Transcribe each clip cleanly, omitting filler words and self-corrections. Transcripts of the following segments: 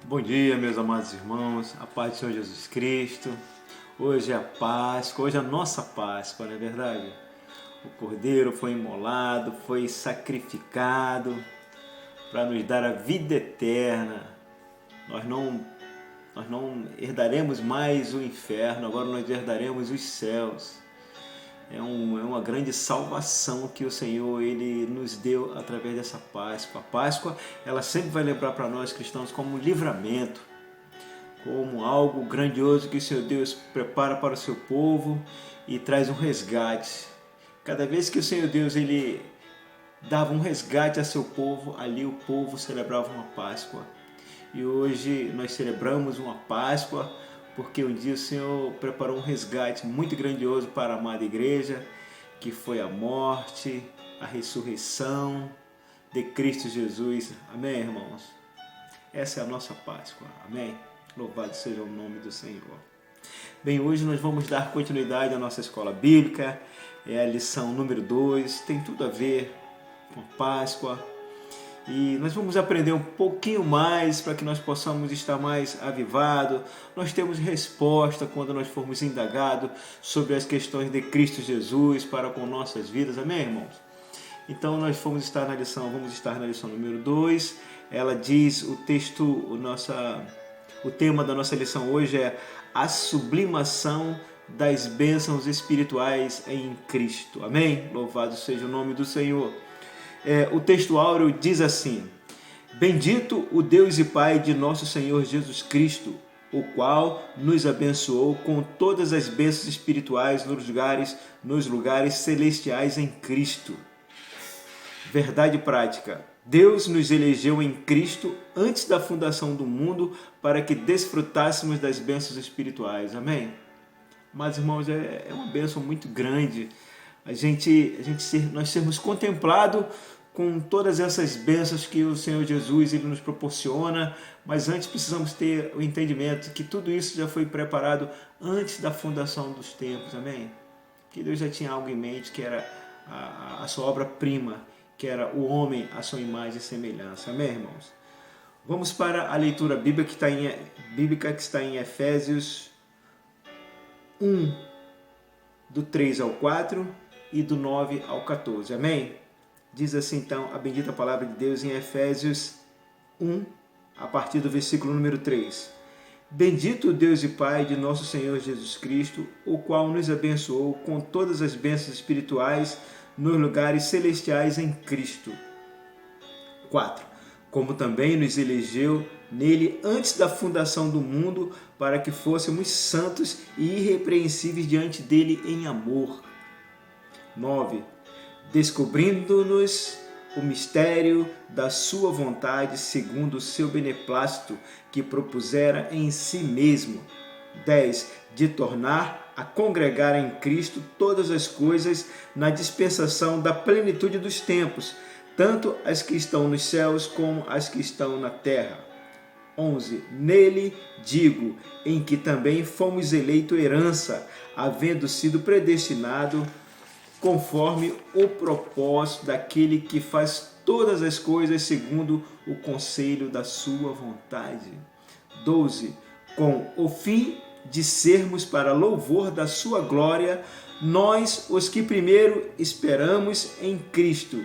Bom dia, meus amados irmãos, a paz do Senhor Jesus Cristo. Hoje é a Páscoa, hoje é a nossa Páscoa, não é verdade? O Cordeiro foi imolado, foi sacrificado para nos dar a vida eterna. Nós não herdaremos mais o inferno, agora nós herdaremos os céus. É uma grande salvação que o Senhor ele nos deu através dessa Páscoa. A Páscoa ela sempre vai lembrar para nós cristãos como um livramento, como algo grandioso que o Senhor Deus prepara para o seu povo e traz um resgate. Cada vez que o Senhor Deus ele dava um resgate a seu povo, ali o povo celebrava uma Páscoa. E hoje nós celebramos uma Páscoa porque um dia o Senhor preparou um resgate muito grandioso para a amada igreja, que foi a morte, a ressurreição de Cristo Jesus. Amém, irmãos? Essa é a nossa Páscoa. Amém? Louvado seja o nome do Senhor. Bem, hoje nós vamos dar continuidade à nossa escola bíblica. É a lição número 2, tem tudo a ver com a Páscoa. E nós vamos aprender um pouquinho mais para que nós possamos estar mais avivados. Nós temos resposta quando nós formos indagados sobre as questões de Cristo Jesus para com nossas vidas. Amém, irmãos? Então nós vamos estar na lição número 2. Ela diz, o tema da nossa lição hoje é a sublimação das bênçãos espirituais em Cristo. Amém? Louvado seja o nome do Senhor. O texto áureo diz assim: Bendito o Deus e Pai de nosso Senhor Jesus Cristo, o qual nos abençoou com todas as bênçãos espirituais nos lugares celestiais em Cristo. Verdade prática. Deus nos elegeu em Cristo antes da fundação do mundo para que desfrutássemos das bênçãos espirituais. Mas, irmãos, é uma bênção muito grande nós sermos contemplados com todas essas bênçãos que o Senhor Jesus ele nos proporciona, mas antes precisamos ter o entendimento que tudo isso já foi preparado antes da fundação dos tempos, amém? Que Deus já tinha algo em mente, que era a sua obra-prima, que era o homem à sua imagem e semelhança, amém, irmãos? Vamos para a leitura bíblica que está em Efésios 1, do 3 ao 4 e do 9 ao 14, amém? Diz assim então a bendita palavra de Deus em Efésios 1, a partir do versículo número 3. Bendito o Deus e Pai de nosso Senhor Jesus Cristo, o qual nos abençoou com todas as bênçãos espirituais nos lugares celestiais em Cristo. 4. Como também nos elegeu nele antes da fundação do mundo, para que fôssemos santos e irrepreensíveis diante dele em amor. 9. Descobrindo-nos o mistério da sua vontade segundo o seu beneplácito que propusera em si mesmo. 10. De tornar a congregar em Cristo todas as coisas na dispensação da plenitude dos tempos, tanto as que estão nos céus como as que estão na terra. 11. Nele digo, em que também fomos eleito herança, havendo sido predestinado conforme o propósito daquele que faz todas as coisas segundo o conselho da sua vontade. 12. Com o fim de sermos para louvor da sua glória, nós, os que primeiro esperamos em Cristo,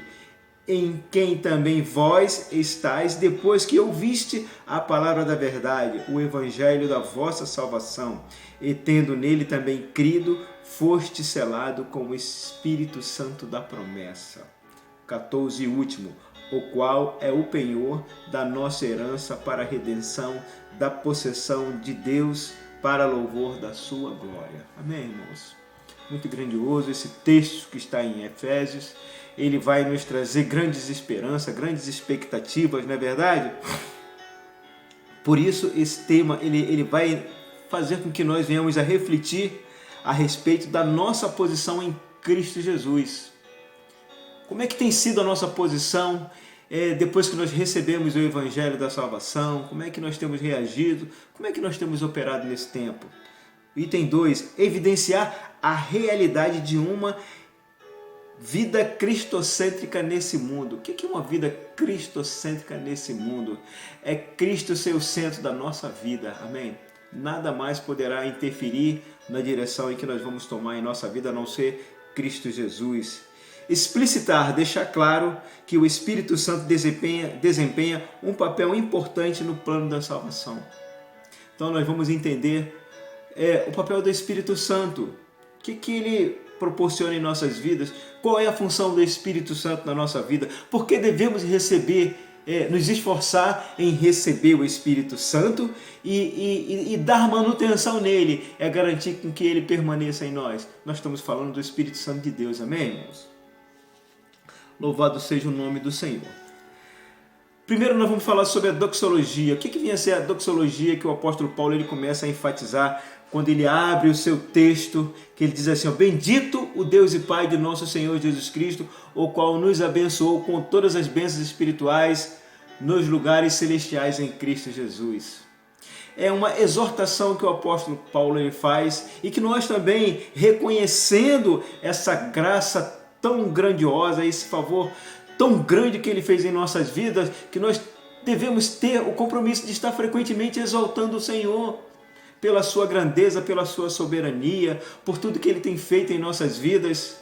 em quem também vós estáis, depois que ouviste a palavra da verdade, o evangelho da vossa salvação, e tendo nele também crido, foste selado com o Espírito Santo da promessa. 14 e último, o qual é o penhor da nossa herança para a redenção da possessão de Deus para louvor da sua glória. Amém, irmãos? Muito grandioso esse texto que está em Efésios. Ele vai nos trazer grandes esperanças, grandes expectativas, não é verdade? Por isso, esse tema ele vai fazer com que nós venhamos a refletir a respeito da nossa posição em Cristo Jesus. Como é que tem sido a nossa posição depois que nós recebemos o Evangelho da Salvação? Como é que nós temos reagido? Como é que nós temos operado nesse tempo? Item 2, evidenciar a realidade de uma vida cristocêntrica nesse mundo. O que é uma vida cristocêntrica nesse mundo? É Cristo ser o centro da nossa vida, amém? Nada mais poderá interferir na direção em que nós vamos tomar em nossa vida, a não ser Cristo Jesus. Explicitar, deixar claro que o Espírito Santo desempenha um papel importante no plano da salvação. Então nós vamos entender o papel do Espírito Santo. O que ele proporciona em nossas vidas? Qual é a função do Espírito Santo na nossa vida? Por que devemos receber, nos esforçar em receber o Espírito Santo e dar manutenção nele? É garantir que ele permaneça em nós. Nós estamos falando do Espírito Santo de Deus, amém, irmãos? Louvado seja o nome do Senhor. Primeiro nós vamos falar sobre a doxologia. O que vinha a ser a doxologia que o apóstolo Paulo ele começa a enfatizar quando ele abre o seu texto, que ele diz assim, ó, bendito o Deus e Pai de nosso Senhor Jesus Cristo, o qual nos abençoou com todas as bênçãos espirituais nos lugares celestiais em Cristo Jesus. É uma exortação que o apóstolo Paulo ele faz e que nós também, reconhecendo essa graça tão grandiosa, esse favor tão grande que ele fez em nossas vidas, que nós devemos ter o compromisso de estar frequentemente exaltando o Senhor pela sua grandeza, pela sua soberania, por tudo que ele tem feito em nossas vidas.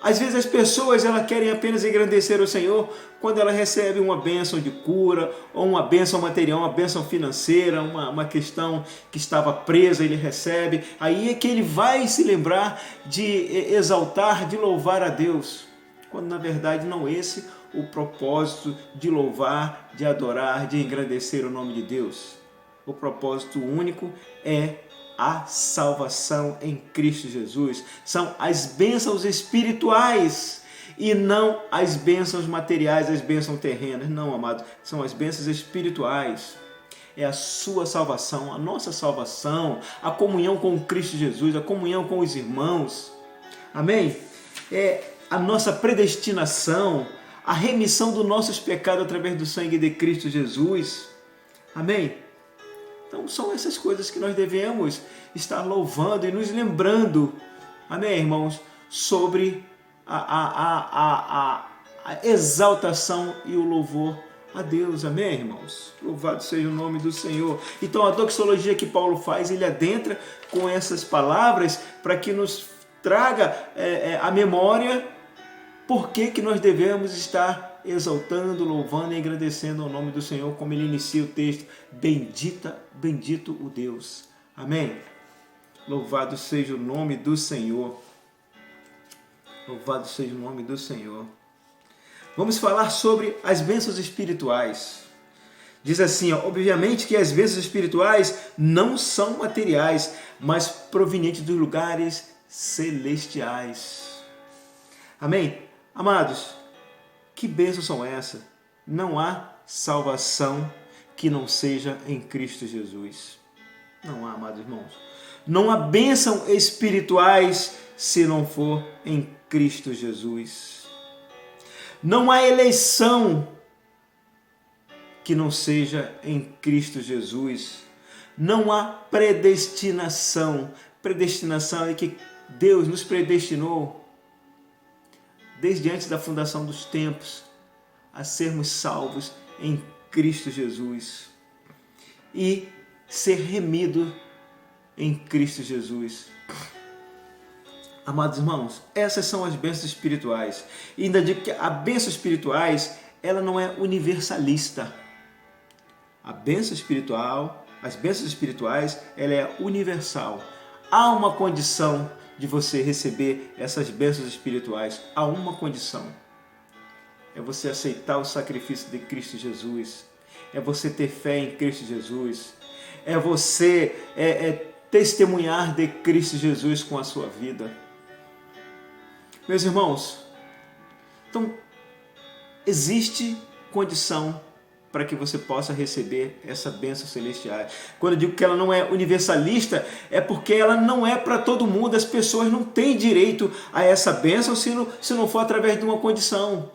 Às vezes as pessoas querem apenas engrandecer o Senhor quando ela recebe uma bênção de cura, ou uma bênção material, uma bênção financeira, uma questão que estava presa, ele recebe. Aí é que ele vai se lembrar de exaltar, de louvar a Deus. Quando na verdade não é esse o propósito de louvar, de adorar, de engrandecer o nome de Deus. O propósito único é a salvação em Cristo Jesus. São as bênçãos espirituais e não as bênçãos materiais, as bênçãos terrenas. Não, amados, são as bênçãos espirituais. É a sua salvação, a nossa salvação, a comunhão com Cristo Jesus, a comunhão com os irmãos. Amém? É a nossa predestinação, a remissão dos nossos pecados através do sangue de Cristo Jesus. Amém? Então são essas coisas que nós devemos estar louvando e nos lembrando, amém, irmãos, sobre a exaltação e o louvor a Deus, amém, irmãos? Louvado seja o nome do Senhor. Então a doxologia que Paulo faz, ele adentra com essas palavras para que nos traga a memória por que nós devemos estar exaltando, louvando e agradecendo ao nome do Senhor, como ele inicia o texto, bendito o Deus. Amém? Louvado seja o nome do Senhor. Louvado seja o nome do Senhor. Vamos falar sobre as bênçãos espirituais. Diz assim, ó, obviamente que as bênçãos espirituais não são materiais, mas provenientes dos lugares celestiais. Amém? Amados, que bênçãos são essas? Não há salvação que não seja em Cristo Jesus. Não há, amados irmãos. Não há bênçãos espirituais se não for em Cristo Jesus. Não há eleição que não seja em Cristo Jesus. Não há predestinação. Predestinação é que Deus nos predestinou desde antes da fundação dos tempos a sermos salvos em Cristo Jesus e ser remido em Cristo Jesus. Amados irmãos, essas são as bênçãos espirituais. E ainda digo que a bênção espirituais, ela não é universalista. A bênção espiritual, as bênçãos espirituais, ela é universal. Há uma condição de você receber essas bênçãos espirituais. Há uma condição. É você aceitar o sacrifício de Cristo Jesus. É você ter fé em Cristo Jesus. É você testemunhar de Cristo Jesus com a sua vida. Meus irmãos, então, existe condição para que você possa receber essa bênção celestial. Quando eu digo que ela não é universalista, é porque ela não é para todo mundo. As pessoas não têm direito a essa bênção se não for através de uma condição.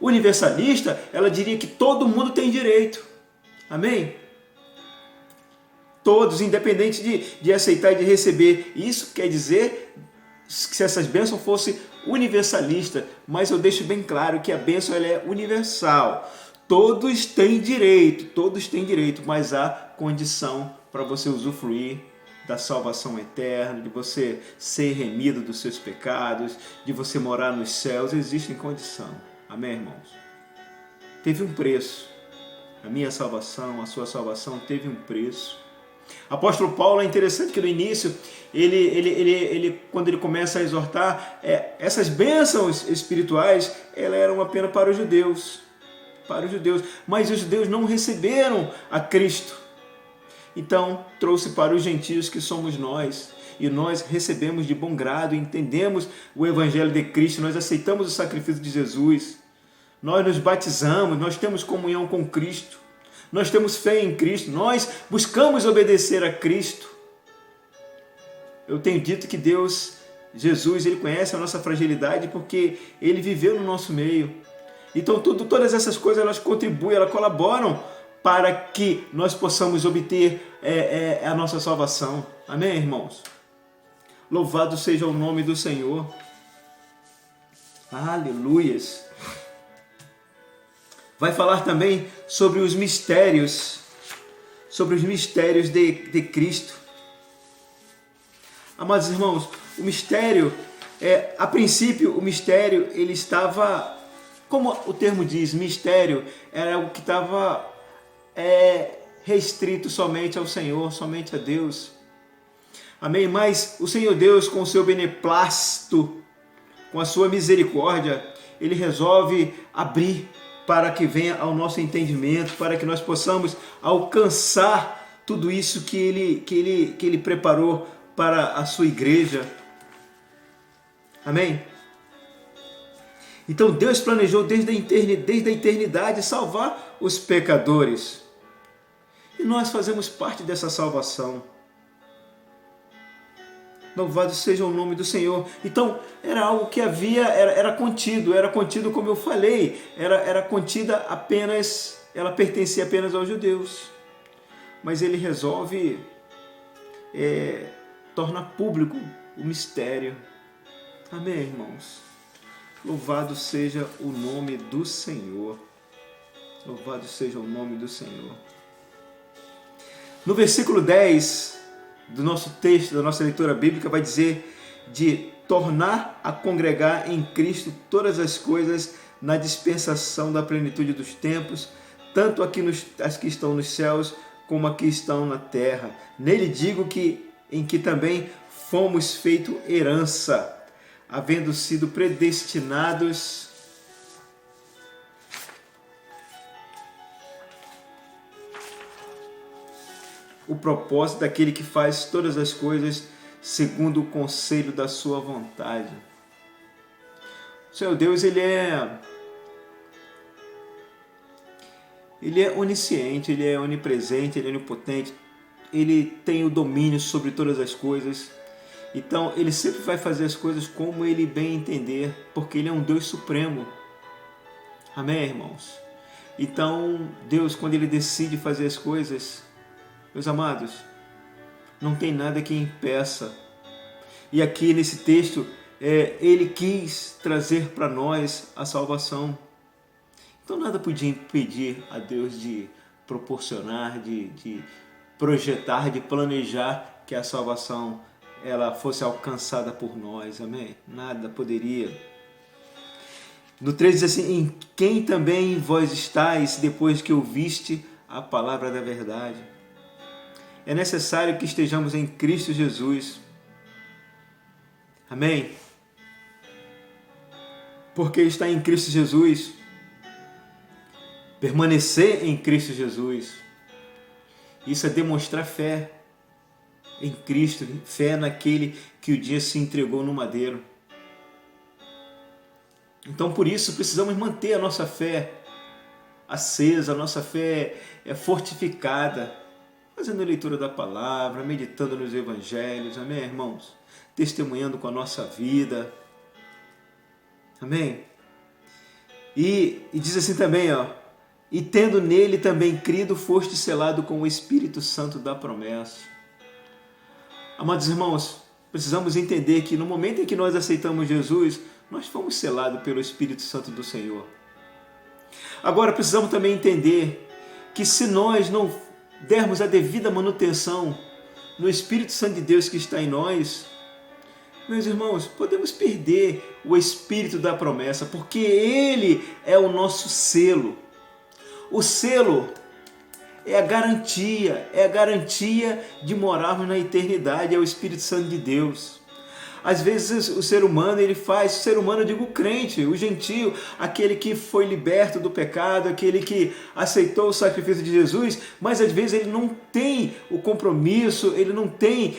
Universalista, ela diria que todo mundo tem direito. Amém? Todos, independente de aceitar e de receber. Isso quer dizer se essas bênçãos fossem universalistas, mas eu deixo bem claro que a bênção ela é universal. Todos têm direito, mas há condição para você usufruir da salvação eterna, de você ser remido dos seus pecados, de você morar nos céus. Existe condição. Amém, irmãos? Teve um preço. A minha salvação, a sua salvação teve um preço. Apóstolo Paulo, é interessante que no início, quando ele começa a exortar, essas bênçãos espirituais, elas eram apenas para os judeus. Mas os judeus não receberam a Cristo. Então, trouxe para os gentios, que somos nós. E nós recebemos de bom grado, entendemos o Evangelho de Cristo, nós aceitamos o sacrifício de Jesus. Nós nos batizamos, nós temos comunhão com Cristo. Nós temos fé em Cristo, nós buscamos obedecer a Cristo. Eu tenho dito que Deus, Jesus, Ele conhece a nossa fragilidade porque Ele viveu no nosso meio. Então todas essas coisas elas contribuem, elas colaboram para que nós possamos obter a nossa salvação. Amém, irmãos? Louvado seja o nome do Senhor. Aleluias. Vai falar também sobre os mistérios de Cristo. Amados irmãos, o mistério, a princípio o mistério, ele estava, como o termo diz, mistério, era algo que estava restrito somente ao Senhor, somente a Deus. Amém? Mas o Senhor Deus, com o seu beneplácito, com a sua misericórdia, Ele resolve abrir para que venha ao nosso entendimento, para que nós possamos alcançar tudo isso que Ele preparou para a sua igreja. Amém? Então Deus planejou desde a eternidade salvar os pecadores. E nós fazemos parte dessa salvação. Louvado seja o nome do Senhor. Então, era algo que era contido como eu falei, era contida apenas, ela pertencia apenas aos judeus. Mas ele resolve tornar público o mistério. Amém, irmãos? Louvado seja o nome do Senhor. Louvado seja o nome do Senhor. No versículo 10 do nosso texto, da nossa leitura bíblica, vai dizer de tornar a congregar em Cristo todas as coisas na dispensação da plenitude dos tempos, tanto as que estão nos céus como as que estão na terra. Nele digo em que também fomos feito herança, havendo sido predestinados o propósito daquele que faz todas as coisas segundo o conselho da sua vontade. O Senhor Deus, Ele é onisciente, Ele é onipresente, Ele é onipotente, Ele tem o domínio sobre todas as coisas. Então, Ele sempre vai fazer as coisas como Ele bem entender, porque Ele é um Deus supremo. Amém, irmãos? Então, Deus, quando Ele decide fazer as coisas, meus amados, não tem nada que impeça. E aqui nesse texto, Ele quis trazer para nós a salvação. Então nada podia impedir a Deus de proporcionar, de projetar, de planejar que a salvação ela fosse alcançada por nós. Amém? Nada poderia. No 3 diz assim: em quem também vós estáis depois que ouviste a palavra da verdade. É necessário que estejamos em Cristo Jesus. Amém? Porque está em Cristo Jesus, permanecer em Cristo Jesus, isso é demonstrar fé em Cristo, fé naquele que o dia se entregou no madeiro. Então por isso precisamos manter a nossa fé acesa, a nossa fé fortificada, fazendo a leitura da palavra, meditando nos evangelhos, amém, irmãos? Testemunhando com a nossa vida, amém? E diz assim também, e tendo nele também crido, foste selado com o Espírito Santo da promessa. Amados irmãos, Precisamos entender que no momento em que nós aceitamos Jesus, nós fomos selados pelo Espírito Santo do Senhor. Agora precisamos também entender que se nós não dermos a devida manutenção no Espírito Santo de Deus que está em nós, meus irmãos, podemos perder o Espírito da promessa, porque Ele é o nosso selo. O selo é a garantia de morarmos na eternidade, é o Espírito Santo de Deus. Às vezes o ser humano, eu digo crente, o gentio, aquele que foi liberto do pecado, aquele que aceitou o sacrifício de Jesus, mas às vezes ele não tem o compromisso, ele não tem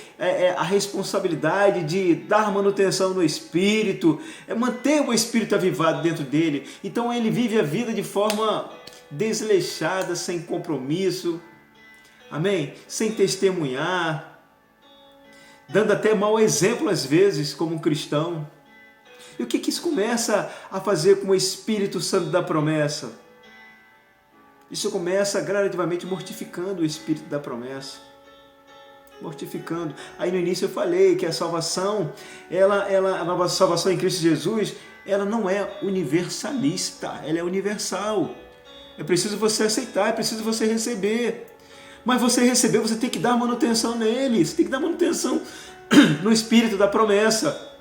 a responsabilidade de dar manutenção no Espírito, manter o Espírito avivado dentro dele. Então ele vive a vida de forma desleixada, sem compromisso, amém? Sem testemunhar, dando até mau exemplo às vezes como um cristão. E o que isso começa a fazer com o Espírito Santo da promessa? Isso começa gradativamente mortificando o Espírito da promessa. Mortificando. Aí no início eu falei que a salvação, a nova salvação em Cristo Jesus, ela não é universalista, ela é universal. É preciso você aceitar, é preciso você receber. Mas você recebeu, você tem que dar manutenção nele, você tem que dar manutenção no Espírito da promessa,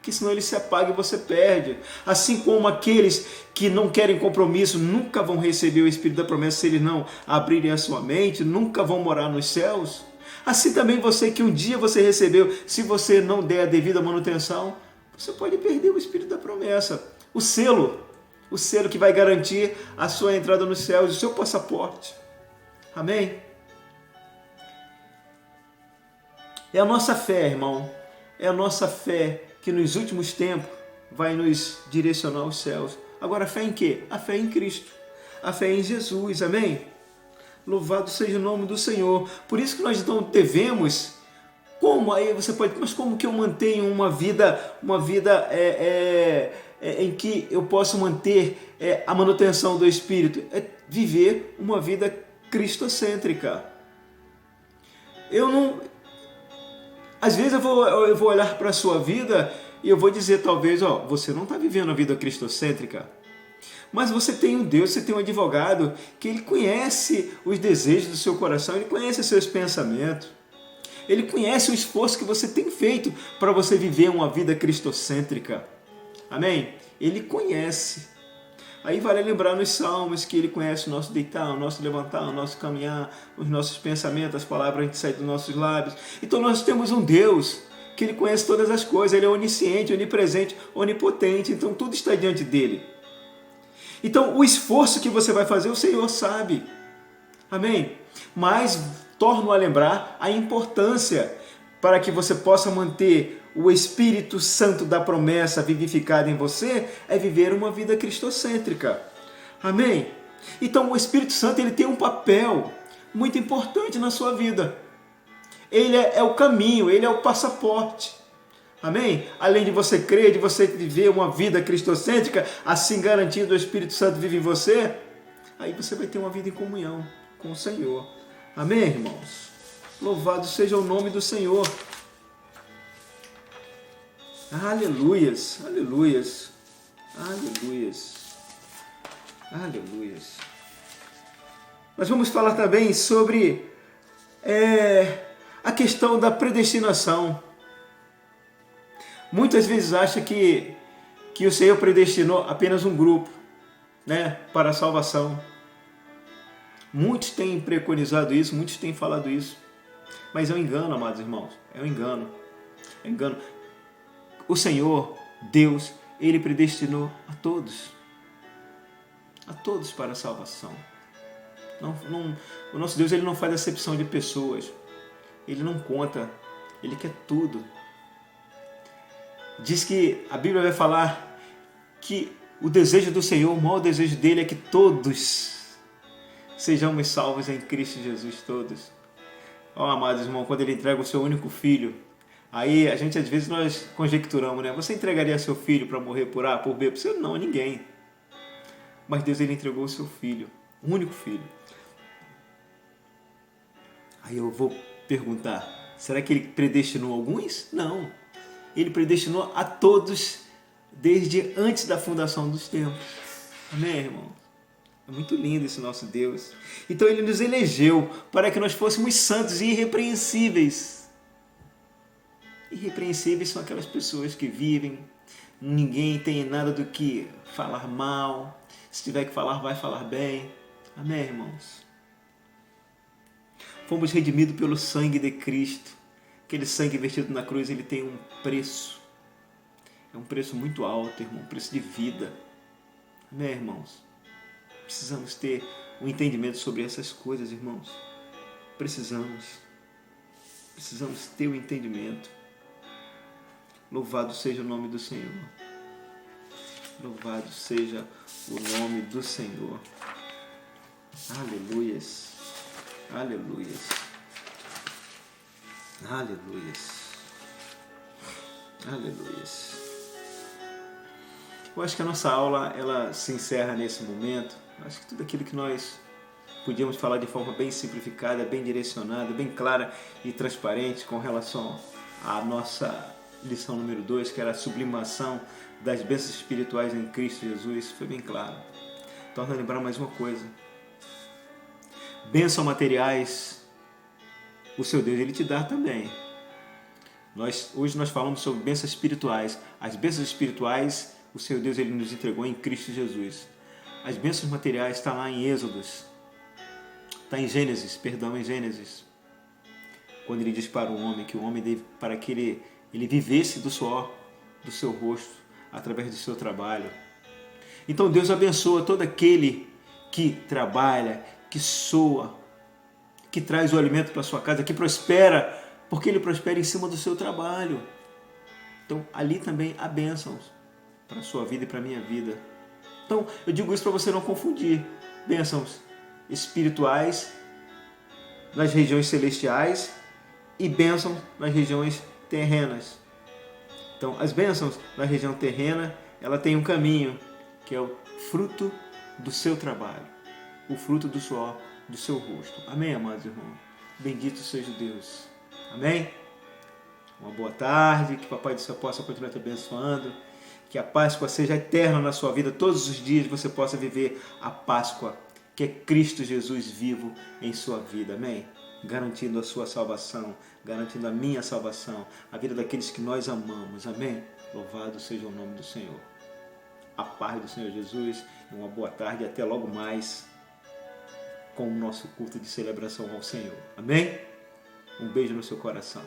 que senão ele se apaga e você perde. Assim como aqueles que não querem compromisso nunca vão receber o Espírito da promessa se eles não abrirem a sua mente, nunca vão morar nos céus. Assim também você que um dia você recebeu, se você não der a devida manutenção, você pode perder o Espírito da promessa. O selo que vai garantir a sua entrada nos céus, o seu passaporte. Amém? É a nossa fé, irmão, é a nossa fé que nos últimos tempos vai nos direcionar aos céus. Agora, a fé em quê? A fé em Cristo, a fé em Jesus, amém? Louvado seja o nome do Senhor. Por isso que nós então devemos, mas como que eu mantenho uma vida em que eu posso manter a manutenção do Espírito? É viver uma vida cristocêntrica. Às vezes eu vou olhar para a sua vida e eu vou dizer talvez, você não está vivendo a vida cristocêntrica. Mas você tem um Deus, você tem um advogado que ele conhece os desejos do seu coração, ele conhece os seus pensamentos. Ele conhece o esforço que você tem feito para você viver uma vida cristocêntrica. Amém? Ele conhece. Aí vale lembrar nos Salmos que ele conhece o nosso deitar, o nosso levantar, o nosso caminhar, os nossos pensamentos, as palavras que saem dos nossos lábios. Então nós temos um Deus que ele conhece todas as coisas, ele é onisciente, onipresente, onipotente, então tudo está diante dele. Então o esforço que você vai fazer, o Senhor sabe. Amém? Mas torno a lembrar a importância para que você possa manter o Espírito Santo da promessa vivificado em você, é viver uma vida cristocêntrica. Amém? Então o Espírito Santo ele tem um papel muito importante na sua vida. Ele é o caminho, ele é o passaporte. Amém? Além de você crer, de você viver uma vida cristocêntrica, assim garantindo o Espírito Santo vive em você, aí você vai ter uma vida em comunhão com o Senhor. Amém, irmãos? Louvado seja o nome do Senhor. Aleluias, aleluias, aleluias, aleluias. Nós vamos falar também sobre a questão da predestinação. Muitas vezes acha que o Senhor predestinou apenas um grupo, para a salvação. Muitos têm preconizado isso, muitos têm falado isso. Mas é um engano, amados irmãos, é um engano. É um engano. O Senhor, Deus, Ele predestinou a todos para a salvação. O nosso Deus ele não faz acepção de pessoas, Ele não conta, Ele quer tudo. Diz que a Bíblia vai falar que o desejo do Senhor, o maior desejo dele é que todos sejamos salvos em Cristo Jesus, todos. Amados irmãos, quando Ele entrega o seu único filho, aí a gente às vezes nós conjecturamos, Você entregaria seu filho para morrer por A, por B, por C? Não, ninguém. Mas Deus ele entregou o seu filho, o único filho. Aí eu vou perguntar, Será que ele predestinou alguns? Não. Ele predestinou a todos desde antes da fundação dos tempos. Amém, irmão? É muito lindo esse nosso Deus. Então ele nos elegeu para que nós fôssemos santos e irrepreensíveis. Irrepreensíveis são aquelas pessoas que vivem, ninguém tem nada do que falar mal. Se tiver que falar, vai falar bem. Amém, irmãos? Fomos redimidos pelo sangue de Cristo. Aquele sangue vertido na cruz, ele tem um preço. É um preço muito alto, irmão. Um preço de vida. Amém, irmãos? Precisamos ter um entendimento sobre essas coisas, irmãos. Precisamos ter um entendimento. Louvado seja o nome do Senhor. Louvado seja o nome do Senhor. Aleluias. Aleluias. Aleluias. Aleluias. Eu acho que a nossa aula ela se encerra nesse momento. Eu acho que tudo aquilo que nós podíamos falar de forma bem simplificada, bem direcionada, bem clara e transparente com relação à nossa lição número 2, que era a sublimação das bênçãos espirituais em Cristo Jesus, foi bem claro. Torna a lembrar mais uma coisa. Bênçãos materiais, o seu Deus ele te dá também. Hoje nós falamos sobre bênçãos espirituais. As bênçãos espirituais, o seu Deus ele nos entregou em Cristo Jesus. As bênçãos materiais estão lá em Êxodos. Está em Gênesis. Quando ele diz para o homem que o homem deve, para que ele vivesse do suor do seu rosto, através do seu trabalho. Então Deus abençoa todo aquele que trabalha, que soa, que traz o alimento para sua casa, que prospera, porque ele prospera em cima do seu trabalho. Então ali também há bênçãos para a sua vida e para a minha vida. Então eu digo isso para você não confundir bênçãos espirituais nas regiões celestiais e bênçãos nas regiões terrenas. Então as bênçãos na região terrena, ela tem um caminho, que é o fruto do seu trabalho, o fruto do suor do seu rosto. Amém, amados irmãos? Bendito seja Deus. Amém? Uma boa tarde, que o Papai do Céu possa continuar te abençoando, que a Páscoa seja eterna na sua vida, todos os dias você possa viver a Páscoa, que é Cristo Jesus vivo em sua vida. Amém? Garantindo a sua salvação, garantindo a minha salvação, a vida daqueles que nós amamos. Amém? Louvado seja o nome do Senhor. A paz do Senhor Jesus, uma boa tarde e até logo mais com o nosso culto de celebração ao Senhor. Amém? Um beijo no seu coração.